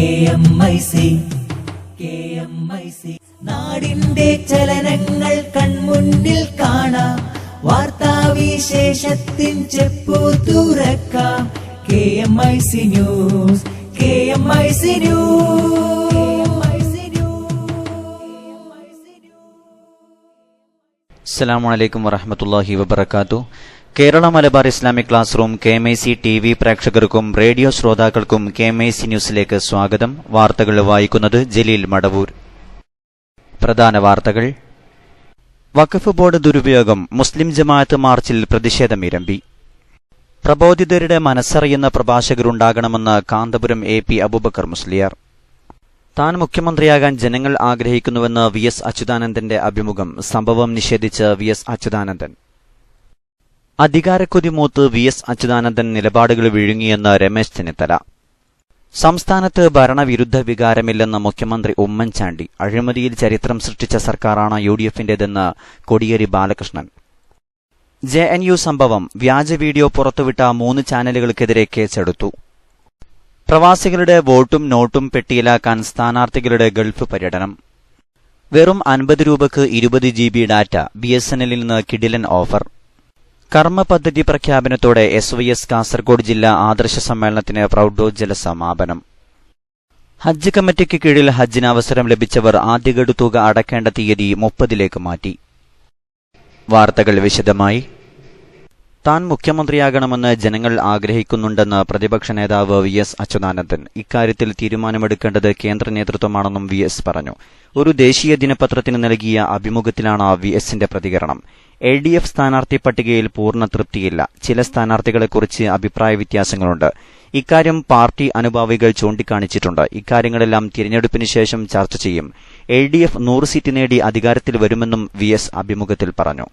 KMIC നാടിന്റെ ചലനങ്ങൾ കൺമുന്നിൽ കാണാം, വാർത്താവിശേഷത്തിൻ ചെപ്പു തുറക്കാം. KMIC news, KMIC news. അസ്സലാമു അലൈക്കും വറഹ്മത്തുള്ളാഹി വബറകാതുഹു. Kerala Malabar Islamic class room KMIC TV പ്രേക്ഷകർക്കും റേഡിയോ ശ്രോതാക്കൾക്കും KMIC ന്യൂസിലേക്ക് സ്വാഗതം. വാർത്തകൾ വായിക്കുന്നത് ജലീൽ മടവൂർ. പ്രധാന വാർത്തകൾ. വഖഫ് ബോർഡ് ദുരുപയോഗം, മുസ്ലിം ജമാഅത്ത് മാർച്ചിൽ പ്രതിഷേധമിരമ്പി. പ്രബോധിതരുടെ മനസ്സറിയുന്ന പ്രഭാഷകരുണ്ടാകണമെന്ന് കാന്തപുരം AP അബൂബക്കർ മുസ്ലിയാർ. താൻ മുഖ്യമന്ത്രിയാകാൻ ജനങ്ങൾ ആഗ്രഹിക്കുന്നുവെന്ന് VS അച്യുതാനന്ദന്റെ അഭിമുഖം. സംഭവം നിഷേധിച്ച് VS അച്യുതാനന്ദൻ. അധികാരക്കൊതി മൂത്ത് VS അച്യുതാനന്ദൻ നിലപാടുകൾ വിഴുങ്ങിയെന്ന് രമേശ് ചെന്നിത്തല. സംസ്ഥാനത്ത് ഭരണവിരുദ്ധ വികാരമില്ലെന്ന് മുഖ്യമന്ത്രി ഉമ്മൻചാണ്ടി. അഴിമതിയിൽ ചരിത്രം സൃഷ്ടിച്ച സർക്കാരാണ് UDFന്റേതെന്ന് കോടിയേരി ബാലകൃഷ്ണൻ. JNU സംഭവം, വ്യാജ വീഡിയോ പുറത്തുവിട്ട 3 ചാനലുകൾക്കെതിരെ കേസെടുത്തു. പ്രവാസികളുടെ വോട്ടും നോട്ടും പെട്ടിയിലാക്കാൻ സ്ഥാനാർത്ഥികളുടെ ഗൾഫ് പര്യടനം. വെറും 50 രൂപയ്ക്ക് 20 GB ഡാറ്റ, BSNLിൽ നിന്ന് കിടിലൻ ഓഫർ. കർമ്മ പദ്ധതി പ്രഖ്യാപനത്തോടെ SYS കാസർഗോഡ് ജില്ലാ ആദർശ സമ്മേളനത്തിന് പ്രൗഢോജ്വല സമാപനം. ഹജ്ജ് കമ്മിറ്റിക്ക് കീഴിൽ ഹജ്ജിന് അവസരം ലഭിച്ചവർ ആദ്യഗഡു തുക അടക്കേണ്ട തീയതി 30ലേക്ക് മാറ്റി. വാർത്തകൾ വിശദമായി. താൻ മുഖ്യമന്ത്രിയാകണമെന്ന് ജനങ്ങൾ ആഗ്രഹിക്കുന്നുണ്ടെന്ന് പ്രതിപക്ഷ നേതാവ് VS അച്യുതാനന്ദൻ. ഇക്കാര്യത്തിൽ തീരുമാനമെടുക്കേണ്ടത് കേന്ദ്ര നേതൃത്വമാണെന്നും VS പറഞ്ഞു. ഒരു ദേശീയ ദിനപത്രത്തിന് നൽകിയ അഭിമുഖത്തിലാണ് VSന്റെ പ്രതികരണം. LDF സ്ഥാനാർത്ഥി പട്ടികയിൽ പൂർണ്ണ തൃപ്തിയില്ല. ചില സ്ഥാനാർത്ഥികളെക്കുറിച്ച് അഭിപ്രായ വ്യത്യാസങ്ങളുണ്ട്. ഇക്കാര്യം പാർട്ടി അനുഭാവികൾ ചൂണ്ടിക്കാണിച്ചിട്ടുണ്ട്. ഇക്കാര്യങ്ങളെല്ലാം തിരഞ്ഞെടുപ്പിന് ശേഷം ചർച്ച ചെയ്യും. LDF 100 സീറ്റ് നേടി അധികാരത്തിൽ വരുമെന്നും VS അഭിമുഖത്തിൽ പറഞ്ഞു.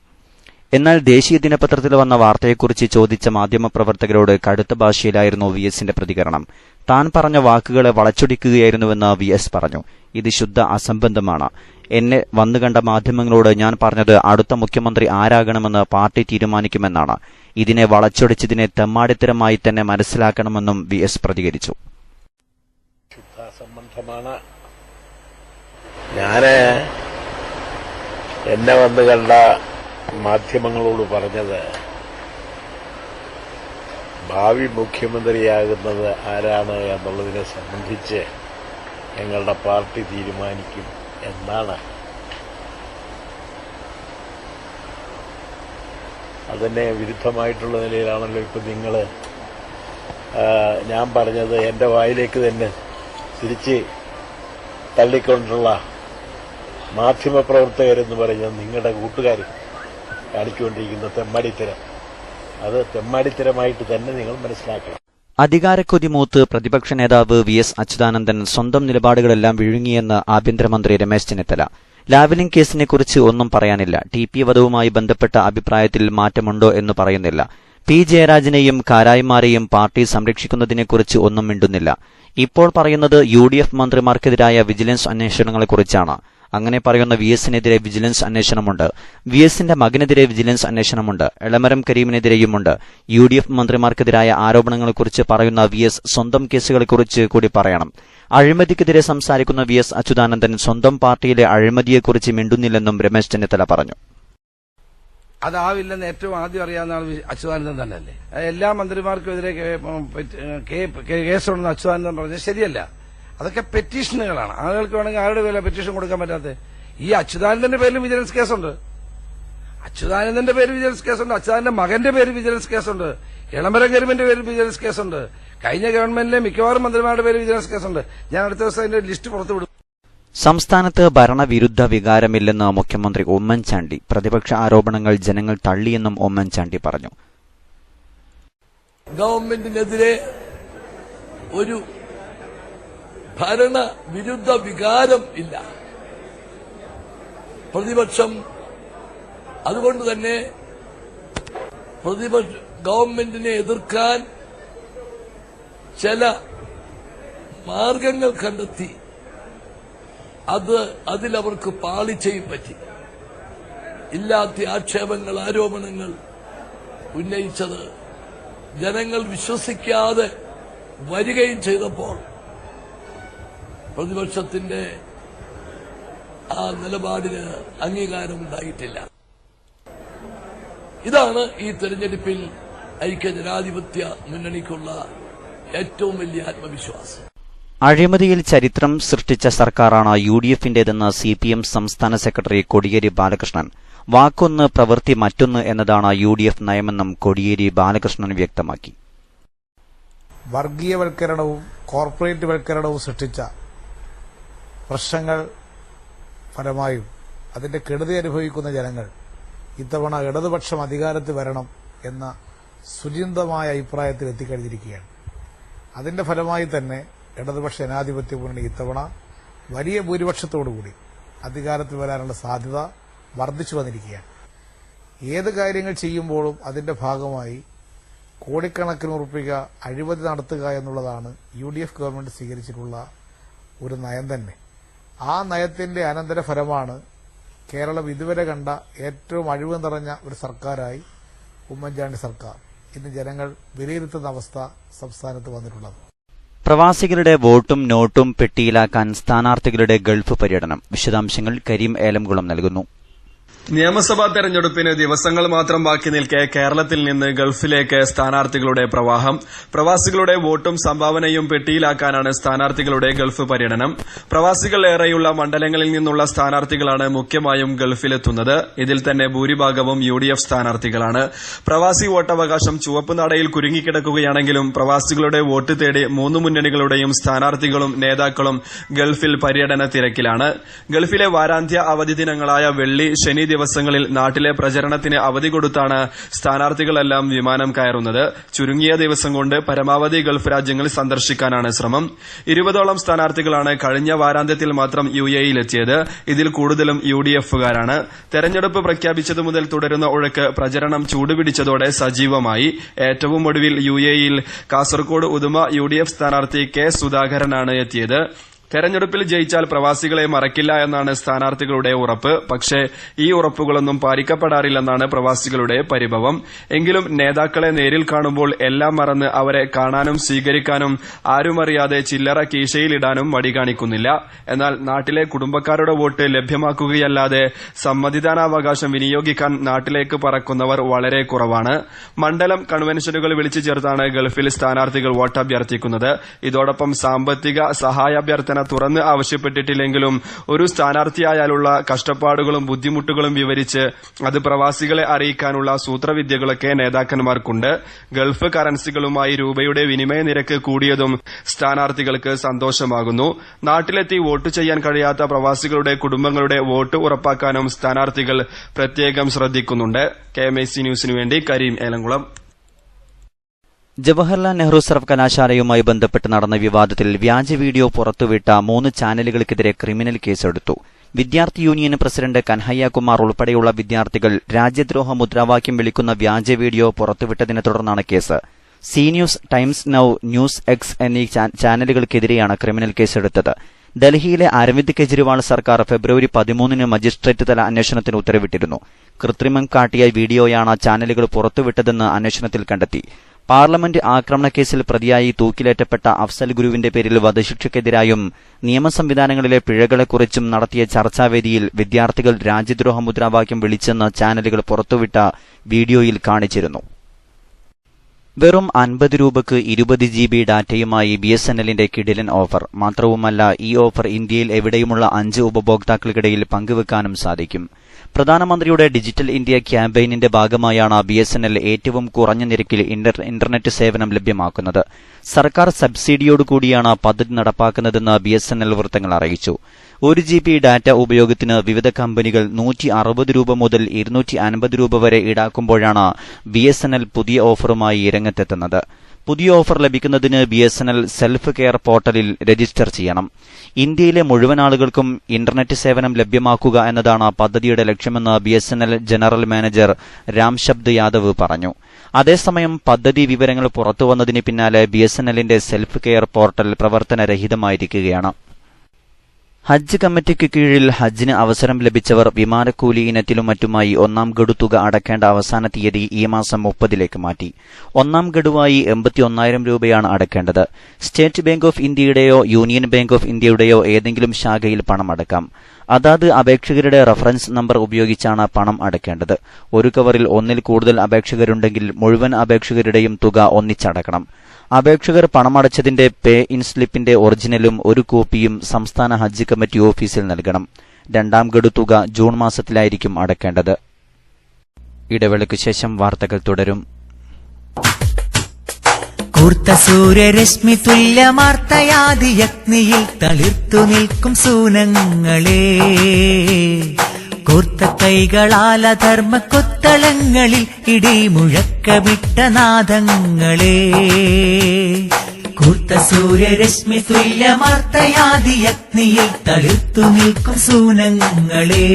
എന്നാൽ ദേശീയ ദിനപത്രത്തിൽ വന്ന വാർത്തയെക്കുറിച്ച് ചോദിച്ച മാധ്യമപ്രവർത്തകരോട് കടുത്ത ഭാഷയിലായിരുന്നു VSന്റെ പ്രതികരണം. താൻ പറഞ്ഞ വാക്കുകളെ വളച്ചൊടിക്കുകയായിരുന്നുവെന്ന് VS പറഞ്ഞു. ഇത് ശുദ്ധ അസംബന്ധമാണ്. എന്നെ വന്നുകണ്ട മാധ്യമങ്ങളോട് ഞാൻ പറഞ്ഞത് അടുത്ത മുഖ്യമന്ത്രി ആരാകണമെന്ന് പാർട്ടി തീരുമാനിക്കുമെന്നാണ്. ഇതിനെ വളച്ചൊടിച്ചതിനെ തെമ്മാടിത്തരമായി തന്നെ മനസ്സിലാക്കണമെന്നും VS പ്രതികരിച്ചു. എന്നെ വന്നു കണ്ട മാധ്യമങ്ങളോട് പറഞ്ഞത് ഭാവി മുഖ്യമന്ത്രിയാകുന്നത് ആരാണ് എന്നുള്ളതിനെ സംബന്ധിച്ച് ഞങ്ങളുടെ പാർട്ടി തീരുമാനിക്കും എന്നാണ്. അതിന് വിരുദ്ധമായിട്ടുള്ള നിലയിലാണല്ലോ ഇപ്പം നിങ്ങൾ ഞാൻ പറഞ്ഞത് എന്റെ വായിലേക്ക് തന്നെ തിരിച്ച് തള്ളിക്കൊണ്ടുള്ള മാധ്യമപ്രവർത്തകരെന്ന് പറഞ്ഞ നിങ്ങളുടെ കൂട്ടുകാർ കാണിച്ചുകൊണ്ടിരിക്കുന്ന തെമ്മാടിത്തരം, അത് തെമ്മാടിത്തരമായിട്ട് തന്നെ നിങ്ങൾ മനസ്സിലാക്കണം. അധികാരക്കൊതി മൂത്ത് പ്രതിപക്ഷ നേതാവ് VS അച്യുതാനന്ദൻ സ്വന്തം നിലപാടുകളെല്ലാം വിഴുങ്ങിയെന്ന് ആഭ്യന്തരമന്ത്രി രമേശ് ചെന്നിത്തല. ലാവ്ലിൻ കേസിനെക്കുറിച്ച് ഒന്നും പറയാനില്ല. TP വധവുമായി ബന്ധപ്പെട്ട അഭിപ്രായത്തിൽ മാറ്റമുണ്ടോ എന്ന് പറയുന്നില്ല. P ജയരാജനെയും കാരായ്മാരെയും പാർട്ടി സംരക്ഷിക്കുന്നതിനെക്കുറിച്ച് ഒന്നും മിണ്ടുന്നില്ല. ഇപ്പോൾ പറയുന്നത് UDF മന്ത്രിമാർക്കെതിരായ വിജിലൻസ് അന്വേഷണങ്ങളെക്കുറിച്ചാണ്. അങ്ങനെ പറയുന്ന VSനെതിരെ വിജിലൻസ് അന്വേഷണമുണ്ട്. VSന്റെ മകനെതിരെ വിജിലൻസ് അന്വേഷണമുണ്ട്. എളമരം കരീമിനെതിരെയുമുണ്ട്. UDF മന്ത്രിമാർക്കെതിരായ ആരോപണങ്ങളെക്കുറിച്ച് പറയുന്ന VS സ്വന്തം കേസുകളെക്കുറിച്ച് കൂടി പറയണം. അഴിമതിക്കെതിരെ സംസാരിക്കുന്ന VS അച്യുതാനന്ദൻ സ്വന്തം പാർട്ടിയിലെ അഴിമതിയെക്കുറിച്ച് മിണ്ടുന്നില്ലെന്നും രമേശ് ചെന്നിത്തല പറഞ്ഞു. അതാവില്ലെന്ന് ഏറ്റവും ആദ്യം അറിയാവുന്ന ആൾ അച്യുതാനന്ദൻ തന്നെയല്ലേ. എല്ലാ മന്ത്രിമാർക്കുമെതിരെ കേസുണ്ടെന്ന് അച്യുതാനന്ദൻ പറഞ്ഞത് ശരിയല്ല. അതൊക്കെ പെറ്റീഷനുകളാണ്. ആളുകൾക്ക് വേണമെങ്കിൽ ആരുടെ പേരിലാണ് പെറ്റീഷൻ കൊടുക്കാൻ പറ്റാത്തത്? ഈ അച്യുതാനന്ദന്റെ പേരിലും വിജിലൻസ് കേസുണ്ട്. അച്യുതാനന്ദന്റെ പേര് വിജിലൻസ് കേസുണ്ട്. അച്യുതാനന്ദന്റെ മകന്റെ പേര് വിജിലൻസ് കേസുണ്ട്. എളമരം കരീമിന്റെ പേരിൽ വിജിലൻസ് കേസുണ്ട്. കഴിഞ്ഞ ഗവൺമെന്റിലെ മിക്കവാറും മന്ത്രിമാരുടെ പേര് വിജിലൻസ് കേസുണ്ട്. ഞാൻ അടുത്ത ദിവസം അതിന്റെ ലിസ്റ്റ് പുറത്തുവിടും. സംസ്ഥാനത്ത് ഭരണവിരുദ്ധ വികാരമില്ലെന്ന് മുഖ്യമന്ത്രി ഉമ്മൻചാണ്ടി. പ്രതിപക്ഷ ആരോപണങ്ങൾ ജനങ്ങൾ തള്ളിയെന്നും ഉമ്മൻചാണ്ടി പറഞ്ഞു. ഗവൺമെന്റിനെതിരെ ഒരു ഭരണവിരുദ്ധ വികാരം ഇല്ല പ്രതിപക്ഷം. അതുകൊണ്ട് തന്നെ ഗവൺമെന്റിനെ എതിർക്കാൻ ചില മാർഗങ്ങൾ കണ്ടെത്തി. അതിലവർക്ക് പാളിച്ചയും പറ്റി. ഇല്ലാത്ത ആക്ഷേപങ്ങൾ, ആരോപണങ്ങൾ ഉന്നയിച്ചത് ജനങ്ങൾ വിശ്വസിക്കാതെ വരികയും ചെയ്തപ്പോൾ പ്രതിപക്ഷത്തിന്റെ ആ നിലപാടിന് അംഗീകാരമുണ്ടായിട്ടില്ല. ഇതാണ് ഈ തെരഞ്ഞെടുപ്പിൽ ഐക്യജനാധിപത്യ മുന്നണിക്കുള്ള ഏറ്റവും വലിയ ആത്മവിശ്വാസം. അഴിമതിയിൽ ചരിത്രം സൃഷ്ടിച്ച സർക്കാരാണ് UDFന്റേതെന്ന് CPM സംസ്ഥാന സെക്രട്ടറി കോടിയേരി ബാലകൃഷ്ണൻ. വാക്കൊന്ന് പ്രവൃത്തി മറ്റൊന്ന് എന്നതാണ് UDF നയമെന്നും കോടിയേരി ബാലകൃഷ്ണൻ വ്യക്തമാക്കി. വർഗീയവൽക്കരണവും കോർപ്പറേറ്റ് വൽക്കരണവും സൃഷ്ടിച്ച പ്രശ്നങ്ങൾ ഫലമായും അതിന്റെ കെടുതി അനുഭവിക്കുന്ന ജനങ്ങൾ ഇത്തവണ ഇടതുപക്ഷം അധികാരത്തിൽ വരണം എന്ന സുചിന്തമായ അഭിപ്രായത്തിൽ എത്തിക്കഴിഞ്ഞിരിക്കുകയാണ്. അതിന്റെ ഫലമായി തന്നെ ഇടതുപക്ഷ ജനാധിപത്യ മുന്നണി ഇത്തവണ വലിയ ഭൂരിപക്ഷത്തോടുകൂടി അധികാരത്തിൽ വരാനുള്ള സാധ്യത വർദ്ധിച്ചു വന്നിരിക്കുകയാണ്. ഏത് കാര്യങ്ങൾ ചെയ്യുമ്പോഴും അതിന്റെ ഭാഗമായി കോടിക്കണക്കിന് ഉറുപ്പിക അഴിമതി നടത്തുക എന്നുള്ളതാണ് UDF ഗവൺമെന്റ് സ്വീകരിച്ചിട്ടുള്ള ഒരു നയം തന്നെ. ആ നയത്തിന്റെ അനന്തരഫലമാണ് കേരളം ഇതുവരെ കണ്ട ഏറ്റവും അഴിമതി നിറഞ്ഞ ഒരു സർക്കാരായി ഉമ്മൻചാണ്ടി സർക്കാർ ഇന്ന് ജനങ്ങൾ വിലയിരുത്തുന്ന അവസ്ഥ സംസ്ഥാനത്ത് വന്നിട്ടുള്ളത്. പ്രവാസികളുടെ വോട്ടും നോട്ടും പെട്ടിയിലാക്കാൻ സ്ഥാനാർത്ഥികളുടെ ഗൾഫ് പര്യടനം. വിശദാംശങ്ങൾ കരീം ഏലംകുളം നൽകുന്നു. നിയമസഭാ തെരഞ്ഞെടുപ്പിന് ദിവസങ്ങൾ മാത്രം ബാക്കി നിൽക്കെ കേരളത്തിൽ നിന്ന് ഗൾഫിലേക്ക് സ്ഥാനാർത്ഥികളുടെ പ്രവാഹം. പ്രവാസികളുടെ വോട്ടും സംഭാവനയും പെട്ടിയിലാക്കാനാണ് സ്ഥാനാർത്ഥികളുടെ ഗൾഫ് പര്യടനം. പ്രവാസികൾ ഏറെയുള്ള മണ്ഡലങ്ങളിൽ നിന്നുള്ള സ്ഥാനാർത്ഥികളാണ് മുഖ്യമായും ഗൾഫിലെത്തുന്നത്. ഇതിൽ തന്നെ ഭൂരിഭാഗവും UDF സ്ഥാനാർത്ഥികളാണ്. പ്രവാസി വോട്ടവകാശം ചുവപ്പുനാടയിൽ കുരുങ്ങിക്കിടക്കുകയാണെങ്കിലും പ്രവാസികളുടെ വോട്ട് തേടി മൂന്ന് മുന്നണികളുടെയും സ്ഥാനാർത്ഥികളും നേതാക്കളും ഗൾഫിൽ പര്യടന തിരക്കിലാണ്. ഗൾഫിലെ വാരാന്ത്യ അവധി ദിനങ്ങളായ വെള്ളി, ശനി ദിവസങ്ങളിൽ നാട്ടിലെ പ്രചരണത്തിന് അവധി കൊടുത്താണ് സ്ഥാനാർത്ഥികളെല്ലാം വിമാനം കയറുന്നത്. ചുരുങ്ങിയ ദിവസം കൊണ്ട് പരമാവധി ഗൾഫ് രാജ്യങ്ങൾ സന്ദർശിക്കാനാണ് ശ്രമം. 20ഓളം സ്ഥാനാർത്ഥികളാണ് കഴിഞ്ഞ വാരാന്ത്യത്തിൽ മാത്രം UAEയിലെത്തിയത്. ഇതിൽ കൂടുതലും UDFകാരാണ്. തെരഞ്ഞെടുപ്പ് പ്രഖ്യാപിച്ചതു മുതൽ തുടരുന്ന ഒഴുക്ക് പ്രചരണം ചൂടുപിടിച്ചതോടെ സജീവമായി. ഏറ്റവും ഒടുവിൽ UAEയിൽ കാസർകോട് ഉദുമ UDF സ്ഥാനാർത്ഥി K സുധാകരനാണ് എത്തിയത്. തെരഞ്ഞെടുപ്പിൽ ജയിച്ചാൽ പ്രവാസികളെ മറക്കില്ല എന്നാണ് സ്ഥാനാർത്ഥികളുടെ ഉറപ്പ്. പക്ഷേ ഈ ഉറപ്പുകളൊന്നും പാലിക്കപ്പെടാറില്ലെന്നാണ് പ്രവാസികളുടെ പരിഭവം. എങ്കിലും നേതാക്കളെ നേരിൽ കാണുമ്പോൾ എല്ലാം മറന്ന് അവരെ കാണാനും സ്വീകരിക്കാനും ആരുമറിയാതെ ചില്ലറ കീശയിലിടാനും മടി കാണിക്കുന്നില്ല. എന്നാൽ നാട്ടിലെ കുടുംബക്കാരുടെ വോട്ട് ലഭ്യമാക്കുകയല്ലാതെ സമ്മതിദാനാവകാശം വിനിയോഗിക്കാൻ നാട്ടിലേക്ക് പറക്കുന്നവർ വളരെ കുറവാണ്. മണ്ഡലം കൺവെൻഷനുകൾ വിളിച്ചു ചേർത്താണ് ഗൾഫിൽ സ്ഥാനാർത്ഥികൾ വോട്ടഭ്യർത്ഥിക്കുന്നത്. ഇതോടൊപ്പം സാമ്പത്തിക സഹായാഭ്യർത്ഥന തുറന്ന് ആവശ്യപ്പെട്ടിട്ടില്ലെങ്കിലും ഒരു സ്ഥാനാർത്ഥിയായാലുള്ള കഷ്ടപ്പാടുകളും ബുദ്ധിമുട്ടുകളും വിവരിച്ച് അത് പ്രവാസികളെ അറിയിക്കാനുള്ള സൂത്രവിദ്യകളൊക്കെ നേതാക്കന്മാർക്കുണ്ട്. ഗൾഫ് കറൻസികളുമായി രൂപയുടെ വിനിമയ നിരക്ക് കൂടിയതും സ്ഥാനാർത്ഥികൾക്ക് സന്തോഷമാകുന്നു. നാട്ടിലെത്തി വോട്ട് ചെയ്യാൻ കഴിയാത്ത പ്രവാസികളുടെ കുടുംബങ്ങളുടെ വോട്ട് ഉറപ്പാക്കാനും സ്ഥാനാർത്ഥികൾ പ്രത്യേകം ശ്രദ്ധിക്കുന്നുണ്ട്. KMIC ന്യൂസിനു വേണ്ടി കരീം ഏലംകുളം. ജവഹർലാൽ നെഹ്റു സർവകലാശാലയുമായി ബന്ധപ്പെട്ട് നടന്ന വിവാദത്തിൽ വ്യാജ വീഡിയോ പുറത്തുവിട്ട 3 ചാനലുകൾക്കെതിരെ ക്രിമിനൽ കേസെടുത്തു. വിദ്യാർത്ഥി യൂണിയൻ പ്രസിഡന്റ് കൻഹയ്യകുമാർ ഉൾപ്പെടെയുള്ള വിദ്യാർത്ഥികൾ രാജ്യദ്രോഹ മുദ്രാവാക്യം വിളിക്കുന്ന വ്യാജ വീഡിയോ പുറത്തുവിട്ടതിനെ തുടർന്നാണ് case. C news, times now, news X എന്നീ ചാനലുകൾക്കെതിരെയാണ് ക്രിമിനൽ കേസെടുത്തത്. ഡൽഹിയിലെ അരവിന്ദ് കെജ്രിവാൾ സർക്കാർ ഫെബ്രുവരി 13-ന് മജിസ്ട്രേറ്റ് തല അന്വേഷണത്തിന് ഉത്തരവിട്ടിരുന്നു. കൃത്രിമം കാട്ടിയ വീഡിയോയാണ് ചാനലുകൾ പുറത്തുവിട്ടതെന്ന് അന്വേഷണത്തിൽ കണ്ടെത്തി. പാർലമെന്റ് ആക്രമണ കേസിൽ പ്രതിയായി തൂക്കിലേറ്റപ്പെട്ട അഫ്സൽ ഗുരുവിന്റെ പേരിൽ വധശിക്ഷയ്ക്കെതിരായും നിയമസംവിധാനങ്ങളിലെ പിഴകളെക്കുറിച്ചും നടത്തിയ ചർച്ചാവേദിയിൽ വിദ്യാർത്ഥികൾ രാജ്യദ്രോഹ മുദ്രാവാക്യം വിളിച്ചെന്ന് ചാനലുകൾ പുറത്തുവിട്ട വീഡിയോയിൽ കാണിച്ചിരുന്നു. വെറും 50 രൂപയ്ക്ക് 20 GB ഡാറ്റയുമായി BSNLന്റെ കിടിലൻ ഓഫർ. മാത്രവുമല്ല, ഈ ഓഫർ ഇന്ത്യയിൽ എവിടെയുമുള്ള 5 ഉപഭോക്താക്കൾക്കിടയിൽ പങ്കുവെക്കാനും സാധിക്കും. പ്രധാനമന്ത്രിയുടെ ഡിജിറ്റൽ ഇന്ത്യ ക്യാമ്പയിനിന്റെ ഭാഗമായാണ് BSNL ഏറ്റവും കുറഞ്ഞ നിരക്കിൽ ഇന്റർനെറ്റ് സേവനം ലഭ്യമാക്കുന്നത്. സർക്കാർ സബ്സിഡിയോടുകൂടിയാണ് പദ്ധതി നടപ്പാക്കുന്നതെന്ന് BSNL വൃത്തങ്ങൾ അറിയിച്ചു. 1 GB ഡാറ്റ ഉപയോഗത്തിന് വിവിധ കമ്പനികൾ 160 രൂപ മുതൽ 250 രൂപ വരെ ഈടാക്കുമ്പോഴാണ് BSNL പുതിയ ഓഫറുമായി രംഗത്തെത്തുന്നത്. പുതിയ ഓഫർ ലഭിക്കുന്നതിന് BSNL സെൽഫ് കെയർ പോർട്ടലിൽ രജിസ്റ്റർ ചെയ്യണം. ഇന്ത്യയിലെ മുഴുവൻ ആളുകൾക്കും ഇന്റർനെറ്റ് സേവനം ലഭ്യമാക്കുക എന്നതാണ് പദ്ധതിയുടെ ലക്ഷ്യമെന്ന് BSNL ജനറൽ മാനേജർ രാംശബ്ദ് യാദവ് പറഞ്ഞു. അതേസമയം പദ്ധതി വിവരങ്ങൾ പുറത്തുവന്നതിന് പിന്നാലെ BSNLന്റെ സെൽഫ് കെയർ പോർട്ടൽ പ്രവർത്തനരഹിതമായിരിക്കുകയാണ്. ഹജ്ജ് കമ്മിറ്റിക്ക് കീഴിൽ ഹജ്ജിന് അവസരം ലഭിച്ചവർ വിമാനക്കൂലി ഇനത്തിലും മറ്റുമായി ഒന്നാം ഗഡു തുക അടക്കേണ്ട അവസാന തീയതി ഈ മാസം 30 മാറ്റി. ഒന്നാം ഗഡുവായി 81,000 രൂപയാണ് അടക്കേണ്ടത്. സ്റ്റേറ്റ് ബാങ്ക് ഓഫ് ഇന്ത്യയുടെയോ യൂണിയൻ ബാങ്ക് ഓഫ് ഇന്ത്യയുടെയോ ഏതെങ്കിലും ശാഖയിൽ പണം അടക്കാം. അതാത് അപേക്ഷകരുടെ റഫറൻസ് നമ്പർ ഉപയോഗിച്ചാണ് പണം അടക്കേണ്ടത്. ഒരു കവറിൽ ഒന്നിൽ കൂടുതൽ അപേക്ഷകരുണ്ടെങ്കിൽ മുഴുവൻ അപേക്ഷകരുടെയും തുക ഒന്നിച്ചടക്കണം. അപേക്ഷകർ പണമടച്ചതിന്റെ പേ ഇൻ സ്ലിപ്പിന്റെ ഒറിജിനലും ഒരു കോപ്പിയും സംസ്ഥാന ഹജ്ജ് കമ്മിറ്റി ഓഫീസിൽ നൽകണം. രണ്ടാം ഗഡു തുക ജൂൺ മാസത്തിലായിരിക്കും അടക്കേണ്ടത്. ഇടവേളയ്ക്ക് ശേഷം വാർത്തകൾ തുടരും. കൂർത്ത സൂര്യരശ്മി തുല്യമാർത്തയാദിയഗ്നിയിൽ തളിർത്തു നിൽക്കും സൂനങ്ങളെ, കൂർത്ത കൈകളാൽ അധർമ്മ കൊത്തളങ്ങളിൽ ഇടിമുഴക്കമിട്ട നാദങ്ങളെ, കൂർത്ത സൂര്യരശ്മി തുല്യമാർത്തയാദിയഗ്നിയിൽ തളിർത്തു നിൽക്കും സൂനങ്ങളെ,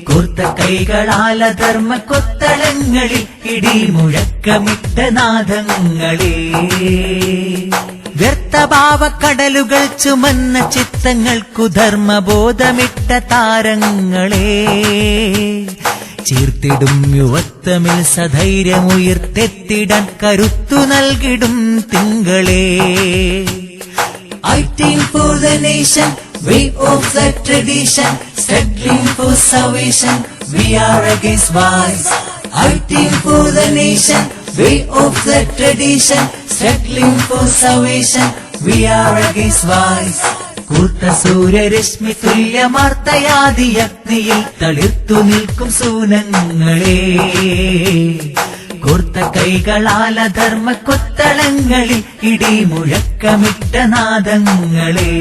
കൂർത്ത കൈകളാൽ അധർമ്മ കൊത്തളങ്ങളിൽ ഇടിമുഴക്കമിട്ട നാദങ്ങളെ, വ്യർത്ഥഭാവക്കടലുകൾ ചുമന്ന ചിത്തങ്ങൾക്കു ധർമ്മബോധമിട്ട താരങ്ങളെ, ചീർത്തിടും യുവത്വമിൽ സധൈര്യമുയർത്തെത്തിടാൻ കരുത്തു നൽകിടും തിങ്കളെ. Fighting for the nation, way of the tradition, struggling for salvation, we are against vice. Fighting for the nation, way of the tradition, struggling for salvation, we are against vice. കൂർത്ത സൂര്യരശ്മി തുല്യമാർത്തയാദിയഗ്നിയിൽ തളിർത്തു നിൽക്കും സൂനങ്ങളെ, കൂർത്ത കൈകളാൽ അധർമ്മ കൊത്തളങ്ങളിൽ ഇടിമുഴക്കമിട്ട നാദങ്ങളെ.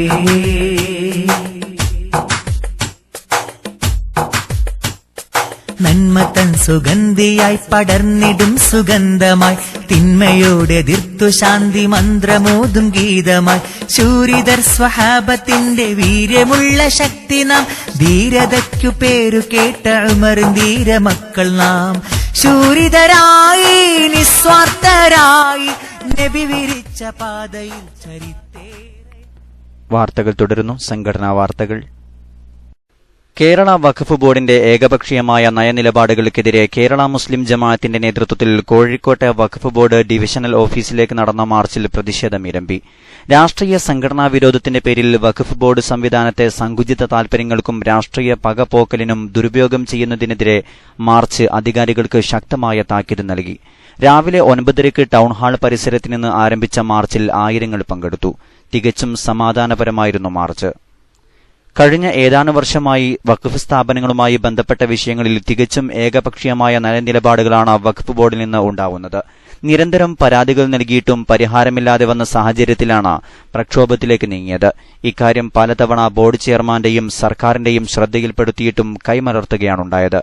നന്മ തൻ സുഗന്ധിയായി പടർന്നിടും സുഗന്ധമായി, തിന്മയോടെ എതിർത്തു ശാന്തി മന്ത്രമോതും ഗീതമായി, ശൂരിതർ സ്വഹാബത്തിന്റെ വീര്യമുള്ള ശക്തി നാം, ധീരതയ്ക്കു പേരു കേട്ട ഉമറിൻ ധീരമക്കൾ നാം, ശൂരിതരായി നിസ്വാർത്ഥരായി നബി വിരിച്ച പാതയിൽ ചരിത്തേ. വാർത്തകൾ തുടരുന്നു. സംഘടനാ വാർത്തകൾ. കേരള വഖഫ് ബോർഡിന്റെ ഏകപക്ഷീയമായ നയനിലപാടുകൾക്കെതിരെ കേരള മുസ്ലിം ജമാഅത്തിന്റെ നേതൃത്വത്തിൽ കോഴിക്കോട്ടെ വഖഫ് ബോർഡ് ഡിവിഷണൽ ഓഫീസിലേക്ക് നടന്ന മാർച്ചിൽ പ്രതിഷേധമിരമ്പി. രാഷ്ട്രീയ സംഘടനാ വിരോധത്തിന്റെ പേരിൽ വഖഫ് ബോർഡ് സംവിധാനത്തെ സങ്കുചിത താൽപര്യങ്ങൾക്കും രാഷ്ട്രീയ പകപോക്കലിനും ദുരുപയോഗം ചെയ്യുന്നതിനെതിരെ മാർച്ച് അധികാരികൾക്ക് ശക്തമായ താക്കീത് നൽകി. രാവിലെ 9:30 ടൌൺഹാൾ പരിസരത്ത് നിന്ന് ആരംഭിച്ച മാർച്ചിൽ ആയിരങ്ങൾ പങ്കെടുത്തു. തികച്ചും സമാധാനപരമായിരുന്നു മാർച്ച്. കഴിഞ്ഞ ഏതാനും വർഷമായി വഖഫ് സ്ഥാപനങ്ങളുമായി ബന്ധപ്പെട്ട വിഷയങ്ങളിൽ തികച്ചും ഏകപക്ഷീയമായ നയനിലപാടുകളാണ് വഖഫ് ബോർഡിൽ നിന്ന് ഉണ്ടാവുന്നത്. നിരന്തരം പരാതികൾ നൽകിയിട്ടും പരിഹാരമില്ലാതെ വന്ന സാഹചര്യത്തിലാണ് പ്രക്ഷോഭത്തിലേക്ക് നീങ്ങിയത്. ഇക്കാര്യം പലതവണ ബോർഡ് ചെയർമാന്റെയും സർക്കാരിന്റെയും ശ്രദ്ധയിൽപ്പെടുത്തിയിട്ടും കൈമലർത്തുകയാണുണ്ടായത്.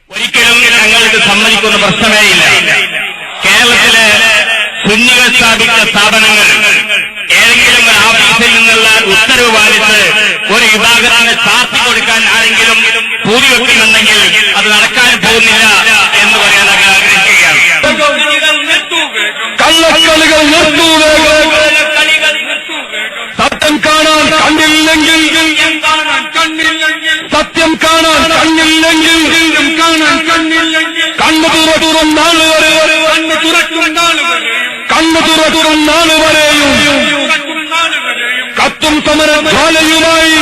ഒരിക്കലും ഞങ്ങൾക്ക് സമ്മതിക്കുന്ന പ്രശ്നമേയില്ല. കേരളത്തിലെ സുന്നികൾ സ്ഥാപിച്ച സ്ഥാപനങ്ങൾ ഏതെങ്കിലും ഒരു ഓഫീസിൽ നിന്നുള്ള ഉത്തരവ് പാലിച്ച് ഒരു വിഭാഗത്തിന് ചാർത്തി കൊടുക്കാൻ ആരെങ്കിലും പൂരിവെക്കുന്നുണ്ടെങ്കിൽ അത് നടക്കാൻ പോകുന്നില്ല എന്ന് പറയാൻ ആഗ്രഹിക്കുകയാണ്. കള്ളക്കളികൾ സത്യം കാണാൻ കണ്ടില്ലെങ്കിൽ, സത്യം കാണാൻ കണ്ണില്ലെങ്കിൽ, കണ്ണു തുറക്കും നാൾ വരെയും കത്തും സമരജ്വാലയുമായി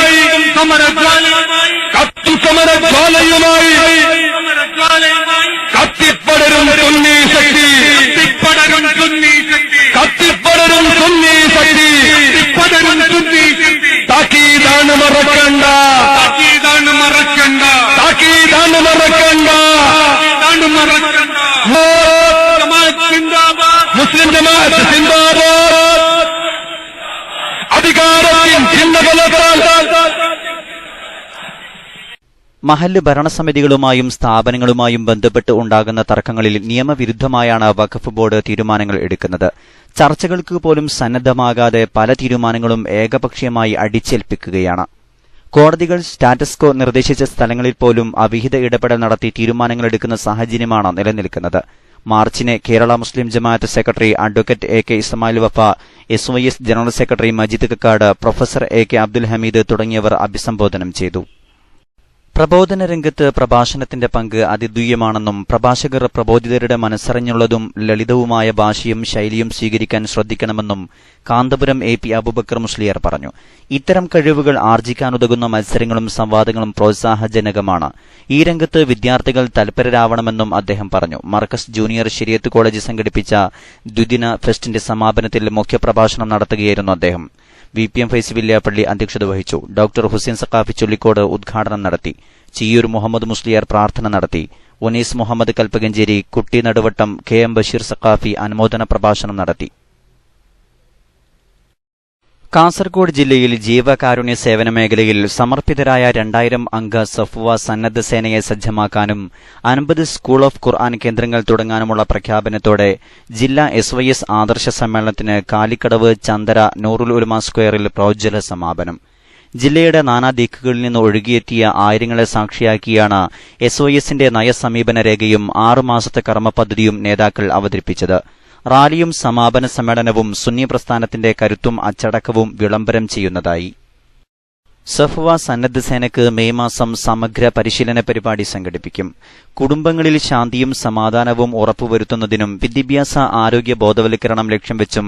കത്തിപ്പടരും സുന്നി ശക്തി, കത്തിപ്പടരും സുന്നി ശക്തി. താക്കീതാണ് മറക്കണ്ട, താക്കീതാണ് മറക്കണ്ട. മുസ്ലിം ജമാഅത്ത് സിന്ദാബാദ്. അധികാരത്തിൻ ചിഹ്നബലത്താൽ മഹല്ല് ഭരണസമിതികളുമായും സ്ഥാപനങ്ങളുമായും ബന്ധപ്പെട്ട് ഉണ്ടാകുന്ന തർക്കങ്ങളിൽ നിയമവിരുദ്ധമായാണ് വഖഫ് ബോർഡ് തീരുമാനങ്ങൾ എടുക്കുന്നത്. ചർച്ചകൾക്ക് പോലും സന്നദ്ധമാകാതെ പല തീരുമാനങ്ങളും ഏകപക്ഷീയമായി അടിച്ചേൽപ്പിക്കുകയാണ്. കോടതികൾ സ്റ്റാറ്റസ് കോ നിർദ്ദേശിച്ച സ്ഥലങ്ങളിൽ പോലും അവിഹിത ഇടപെടൽ നടത്തി തീരുമാനങ്ങളെടുക്കുന്ന സാഹചര്യമാണ് നിലനിൽക്കുന്നത്. മാർച്ചിന് Kerala Muslim Jamaath secretary advocate A K Ismail Wafa, SYS general secretary Majeed Kakkad, professor A K Abdul Hameed തുടങ്ങിയവർ അഭിസംബോധനം ചെയ്തു. പ്രബോധന രംഗത്ത് പ്രഭാഷണത്തിന്റെ പങ്ക് അതിദ്വീയമാണെന്നും പ്രഭാഷകർ പ്രബോധിതരുടെ മനസ്സറിഞ്ഞുള്ളതും ലളിതവുമായ ഭാഷയും ശൈലിയും സ്വീകരിക്കാൻ ശ്രദ്ധിക്കണമെന്നും കാന്തപുരം AP അബൂബക്കർ മുസ്ലിയാർ പറഞ്ഞു. ഇത്തരം കഴിവുകൾ ആർജിക്കാനുതകുന്ന മത്സരങ്ങളും സംവാദങ്ങളും പ്രോത്സാഹജനകമാണ്. ഈ രംഗത്ത് വിദ്യാർത്ഥികൾ തൽപരരാവണമെന്നും അദ്ദേഹം പറഞ്ഞു. മർക്കസ് ജൂനിയർ ശരീഅത്ത് കോളേജ് സംഘടിപ്പിച്ച ദ്വിദിന ഫെസ്റ്റിന്റെ സമാപനത്തിൽ മുഖ്യപ്രഭാഷണം നടത്തുകയായിരുന്നു അദ്ദേഹം. VPM ഫൈസി വില്യാപ്പള്ളി അധ്യക്ഷത വഹിച്ചു. ഡോക്ടർ ഹുസൈൻ സഖാഫി ചുള്ളിക്കോട് ഉദ്ഘാടനം നടത്തി. ചിയ്യൂർ മുഹമ്മദ് മുസ്ലിയാർ പ്രാർത്ഥന നടത്തി. ഉനീസ് മുഹമ്മദ് കൽപ്പകഞ്ചേരി, കുട്ടി നടുവട്ടം, KM ബഷീർ സഖാഫി അനുമോദന പ്രഭാഷണം നടത്തി. കാസർഗോഡ് ജില്ലയിൽ ജീവകാരുണ്യ സേവന മേഖലയിൽ സമർപ്പിതരായ 2000 അംഗ സഫ്വ സന്നദ്ധ സേനയെ സജ്ജമാക്കാനും 50 സ്കൂൾ ഓഫ് ഖുർആൻ കേന്ദ്രങ്ങൾ തുടങ്ങാനുമുള്ള പ്രഖ്യാപനത്തോടെ ജില്ലാ SYS ആദർശ സമ്മേളനത്തിന് കാലിക്കടവ് ചന്ദര നൂറുൽ ഉലമ സ്ക്വയറിൽ പ്രോജ്വല സമാപനം. ജില്ലയുടെ നാനാദിക്കുകളിൽ നിന്ന് ഒഴുകിയെത്തിയ ആയിരങ്ങളെ സാക്ഷിയാക്കിയാണ് SYSന്റെ നയസമീപന രേഖയും 6 മാസത്തെ കർമ്മപദ്ധതിയും നേതാക്കൾ അവതരിപ്പിച്ചത്. റാലിയും സമാപന സമ്മേളനവും സുന്നി പ്രസ്ഥാനത്തിന്റെ കരുത്തും അച്ചടക്കവും വിളംബരം ചെയ്യുന്നതായി. സഫ്വ സന്നദ്ധ സേനയ്ക്ക് മെയ് മാസം സമഗ്ര പരിശീലന പരിപാടി സംഘടിപ്പിക്കും. കുടുംബങ്ങളിൽ ശാന്തിയും സമാധാനവും ഉറപ്പുവരുത്തുന്നതിനും വിദ്യാഭ്യാസ ആരോഗ്യ ബോധവൽക്കരണം ലക്ഷ്യം വെച്ചും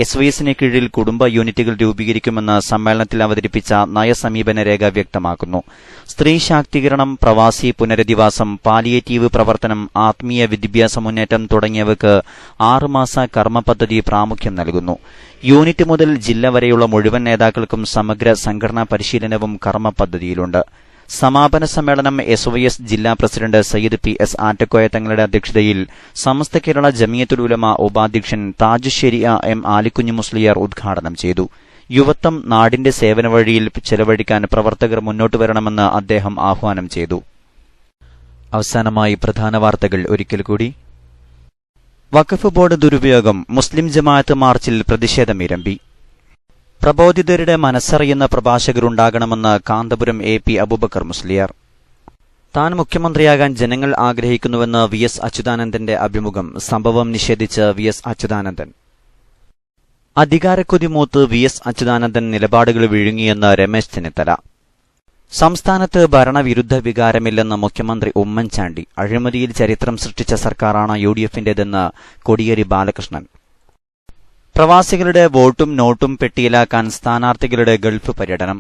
SYSന് കീഴിൽ കുടുംബ യൂണിറ്റുകൾ രൂപീകരിക്കുമെന്ന് സമ്മേളനത്തിൽ അവതരിപ്പിച്ച നയസമീപന രേഖ വ്യക്തമാക്കുന്നു. സ്ത്രീ ശാക്തീകരണം, പ്രവാസി പുനരധിവാസം, പാലിയേറ്റീവ് പ്രവർത്തനം, ആത്മീയ വിദ്യാഭ്യാസ മുന്നേറ്റം തുടങ്ങിയവയ്ക്ക് 6 മാസ കർമ്മ പദ്ധതി പ്രാമുഖ്യം നൽകുന്നു. യൂണിറ്റ് മുതൽ ജില്ല വരെയുള്ള മുഴുവൻ നേതാക്കൾക്കും സമഗ്ര സംഘടനാ പരിശീലനവും കർമ്മ പദ്ധതിയിലുണ്ട്. സമാപന സമ്മേളനം SYS ജില്ലാ പ്രസിഡന്റ് സയ്യിദ് PS ആറ്റക്കോയ തങ്ങളുടെ അധ്യക്ഷതയിൽ സമസ്ത കേരള ജമിയത്തുൽ ഉലമ ഉപാധ്യക്ഷൻ താജ് ശരിയ M ആലിക്കുഞ്ഞ് മുസ്ലിയാർ ഉദ്ഘാടനം ചെയ്തു. യുവത്വം നാടിന്റെ സേവന വഴിയിൽ ചെലവഴിക്കാൻ പ്രവർത്തകർ മുന്നോട്ട് വരണമെന്ന് അദ്ദേഹം ആഹ്വാനം ചെയ്തു. അവസാനമായി പ്രധാന വാർത്തകൾ ഒരിക്കൽ കൂടി. വഖഫ് ബോർഡ് ദുരുപയോഗം, മുസ്ലിം ജമാഅത്ത് മാർച്ചിൽ പ്രതിഷേധമിരമ്പി. പ്രബോധിതരുടെ മനസ്സറിയുന്ന പ്രഭാഷകരുണ്ടാകണമെന്ന് കാന്തപുരം AP അബൂബക്കർ മുസ്ലിയാർ. താൻ മുഖ്യമന്ത്രിയാകാൻ ജനങ്ങൾ ആഗ്രഹിക്കുന്നുവെന്ന് VS അച്യുതാനന്ദന്റെ അഭിമുഖം. സംഭവം നിഷേധിച്ച് VS അച്യുതാനന്ദൻ. അധികാരക്കൊതി മൂത്ത് VS അച്യുതാനന്ദൻ നിലപാടുകൾ വിഴുങ്ങിയെന്ന് രമേശ് ചെന്നിത്തല. സംസ്ഥാനത്ത് ഭരണവിരുദ്ധ വികാരമില്ലെന്ന് മുഖ്യമന്ത്രി ഉമ്മൻചാണ്ടി. അഴിമതിയിൽ ചരിത്രം സൃഷ്ടിച്ച സർക്കാരാണ് UDFന്റേതെന്ന് കോടിയേരി ബാലകൃഷ്ണൻ. പ്രവാസികളുടെ വോട്ടും നോട്ടും പെട്ടിയിലാക്കാൻ സ്ഥാനാർത്ഥികളുടെ ഗൾഫ് പര്യടനം.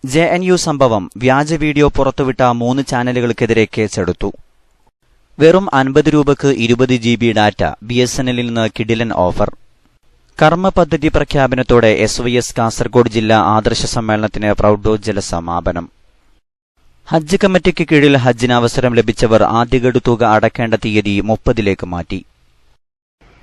JNU സംഭവം, വ്യാജ വീഡിയോ പുറത്തുവിട്ട 3 ചാനലുകൾക്കെതിരെ കേസെടുത്തു. വെറും 50 രൂപയ്ക്ക് 20 GB ഡാറ്റ, BSNLിൽ നിന്ന് കിടിലൻ ഓഫർ. കർമ്മ പദ്ധതി പ്രഖ്യാപനത്തോടെ SYS കാസർഗോഡ് ജില്ലാ ആദർശ സമ്മേളനത്തിന് പ്രൗഢോജ്വല സമാപനം. ഹജ്ജ് കമ്മിറ്റിക്ക് കീഴിൽ ഹജ്ജിന് അവസരം ലഭിച്ചവർ ആദ്യഗഡു തുക അടയ്ക്കേണ്ട തീയതി 30ലേക്ക് മാറ്റി.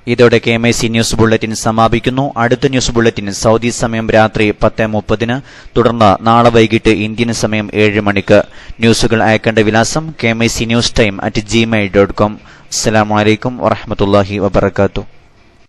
ഇതോടെ KMIC ന്യൂസ് ബുള്ളറ്റിൻ സമാപിക്കുന്നു. അടുത്ത ന്യൂസ് ബുള്ളറ്റിൻ സൗദി സമയം രാത്രി 10:30, തുടർന്ന് നാളെ വൈകിട്ട് ഇന്ത്യൻ സമയം 7 മണിക്ക്. ന്യൂസുകൾ അയക്കേണ്ട വിലാസം KMIC News Time @gmail.com. അസ്സലാമു അലൈക്കും വറഹ്മത്തുള്ളാഹി വബറകാതുഹു.